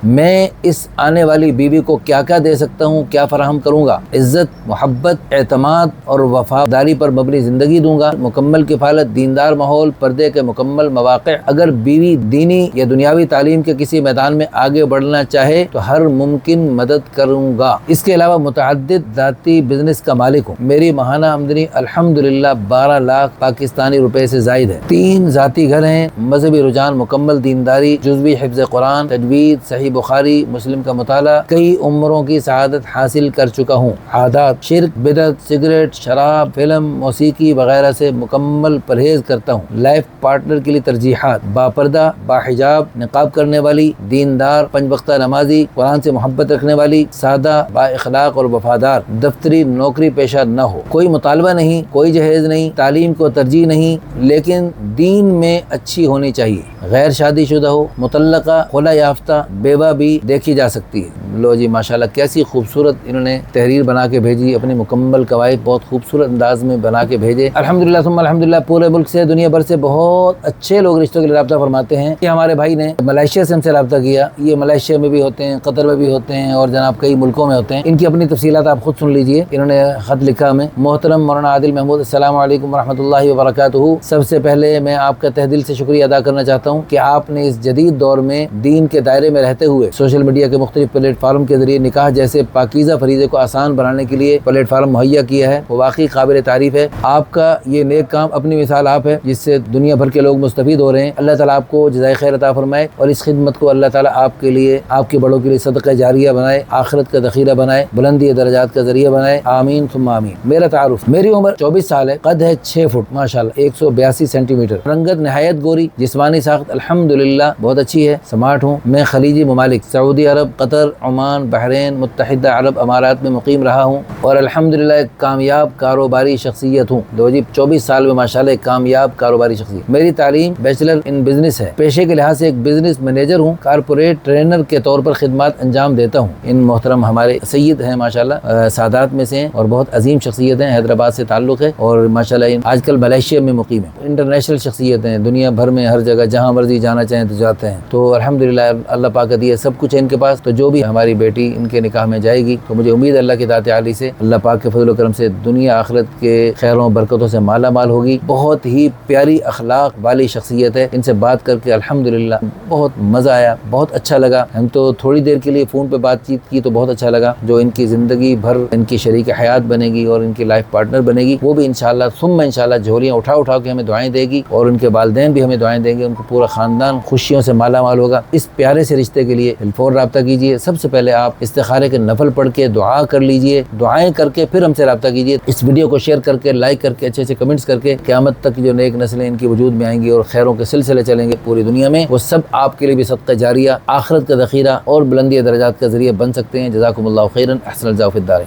میں اس آنے والی بیوی کو کیا کیا دے سکتا ہوں، کیا فراہم کروں گا؟ عزت، محبت، اعتماد اور وفاداری پر مبنی زندگی دوں گا، مکمل کفالت، دیندار ماحول، پردے کے مکمل مواقع۔ اگر بیوی دینی یا دنیاوی تعلیم کے کسی میدان میں آگے بڑھنا چاہے تو ہر ممکن مدد کروں گا۔ اس کے علاوہ متعدد ذاتی بزنس کا مالک ہوں۔ میری ماہانہ آمدنی الحمدللہ 12 لاکھ پاکستانی روپے سے زائد ہے۔ 3 ذاتی گھر ہیں، مذہبی رجحان، مکمل دینداری، جزوی حفظ قرآن، تجوید، صحیح بخاری مسلم کا مطالعہ، کئی عمروں کی سعادت حاصل کر چکا ہوں۔ عادات، شرک، بدعت، سگریٹ، شراب، فلم، موسیقی وغیرہ سے مکمل پرہیز کرتا ہوں۔ لائف پارٹنر کے لیے ترجیحات: باپردہ، باحجاب، نقاب کرنے والی، دیندار، 5 وقتہ نمازی، قرآن سے محبت رکھنے والی، سادہ، با اخلاق اور وفادار، دفتری نوکری پیشہ نہ ہو، کوئی مطالبہ نہیں، کوئی جہیز نہیں، تعلیم کو ترجیح نہیں، لیکن دین میں اچھی ہونی چاہیے، غیر شادی شدہ ہو، مطلقہ، خلا یافتہ، بیوہ بھی دیکھی جا سکتی ہے۔ لو جی ماشاءاللہ کیسی خوبصورت انہوں نے تحریر بنا کے بھیجی، اپنی مکمل قواعد بہت خوبصورت انداز میں بنا کے بھیجے۔ الحمدللہ ثم الحمدللہ پورے ملک سے، دنیا بھر سے بہت اچھے لوگ رشتوں کے لیے رابطہ فرماتے ہیں۔ یہ ہمارے بھائی نے ملائیشیا سے ہم سے رابطہ کیا، یہ ملائیشیا میں بھی ہوتے ہیں، قطر میں بھی ہوتے ہیں اور جناب کئی ملکوں میں ہوتے ہیں۔ ان کی اپنی تفصیلات آپ خود سن لیجئے۔ انہوں نے خط لکھا ہمیں: محترم مولانا عادل محمود، السلام علیکم ورحمۃ اللہ وبرکاتہ۔ سب سے پہلے میں آپ کا تہ دل سے شکریہ ادا کرنا چاہتا ہوں کہ آپ نے اس جدید دور میں دین کے دائرے میں رہتے ہوئے سوشل میڈیا کے مختلف پلیٹ فارم کے ذریعے نکاح جیسے پاکیزہ فریضے کو آسان بنانے کے لیے پلیٹ فارم مہیا کیا ہے، وہ واقعی قابل تعریف ہے۔ آپ کا یہ نیک کام اپنی مثال آپ ہے جس سے دنیا بھر کے لوگ مستفید ہو رہے ہیں۔ اللہ تعالیٰ آپ کو جزائے خیر عطا فرمائے اور اس خدمت کو اللہ تعالیٰ آپ کے لیے، آپ کے بڑوں کے لیے صدقہ جاریہ بنائے، آخرت کا ذخیرہ بنائے، بلندی درجات کا ذریعہ بنائے، آمین ثم آمین۔ میرا تعارف: میری عمر 24 سال ہے، قد ہے 6 فٹ ماشاءاللہ 182 سینٹی میٹر، رنگت نہایت گوری، جسمانی ساخت الحمدللہ بہت اچھی ہے، سمارٹ ہوں۔ میں خلیجی ممالک سعودی عرب، قطر، عمان، بحرین، متحدہ عرب امارات میں مقیم رہا ہوں اور الحمدللہ ایک کامیاب کاروباری شخصیت ہوں۔ 24 سال میں ماشاءاللہ ایک کامیاب کاروباری شخصیت۔ میری تعلیم بیچلر ان بزنس ہے، پیشے کے لحاظ سے ایک بزنس مینیجر ہوں، کارپوریٹ ٹرینر کے طور پر خدمات انجام دیتا ہوں۔ ان محترم ہمارے سید ہیں ماشاءاللہ، سادات میں سے ہیں اور بہت عظیم شخصیت ہیں، حیدرآباد سے تعلق ہے اور ماشاءاللہ آج کل ملائیشیا میں مقیم ہیں، انٹرنیشنل شخصیت ہیں، دنیا بھر میں ہر جگہ جہاں مرضی جانا چاہیں تو جاتے ہیں۔ تو الحمدللہ اللہ پاک کا دیا سب کچھ ہے ان کے پاس۔ تو جو بھی ہماری بیٹی ان کے نکاح میں جائے گی تو مجھے امید ہے اللہ کی ذات عالی سے، اللہ پاک کے فضل و کرم سے دنیا آخرت کے خیروں برکتوں سے مالا مال ہوگی۔ بہت ہی پیاری اخلاق والی شخصیت ہے، ان سے بات کر کے الحمدللہ بہت مزہ آیا، بہت اچھا لگا۔ ہم تو تھوڑی دیر کے لیے فون پہ بات چیت کی تو بہت اچھا لگا۔ جو ان کی زندگی بھر ان کی شریک حیات بنے گی اور ان کی لائف پارٹنر بنے گی، وہ بھی انشاءاللہ ثم انشاءاللہ جھولیاں اٹھا اٹھا کے ہمیں دعائیں دے گی اور ان کے والدین بھی ہمیں دعائیں دیں گے، ان کو پورا خاندان خوشیوں سے مالا مال ہوگا۔ اس پیارے سے رشتے کے لیے فور رابطہ کیجیے۔ سب سے پہلے آپ استخارے کے نفل پڑھ کے دعا کر لیجئے، دعائیں کر کے پھر ہم سے رابطہ کیجیے۔ اس ویڈیو کو شیئر کر کے، لائک کر کے، اچھے سے کمنٹس کر کے، قیامت تک جو نیک نسلیں ان کی وجود میں آئیں گی اور خیروں کے سلسلے چلیں گے پوری دنیا میں، وہ سب آپ کے لیے بھی صدقہ جاریہ، آخرت کا ذخیرہ اور بلندی درجات کا ذریعہ بن سکتے ہیں۔ جزاکم اللہ خیرا، احسن الجزاء فی الدارین۔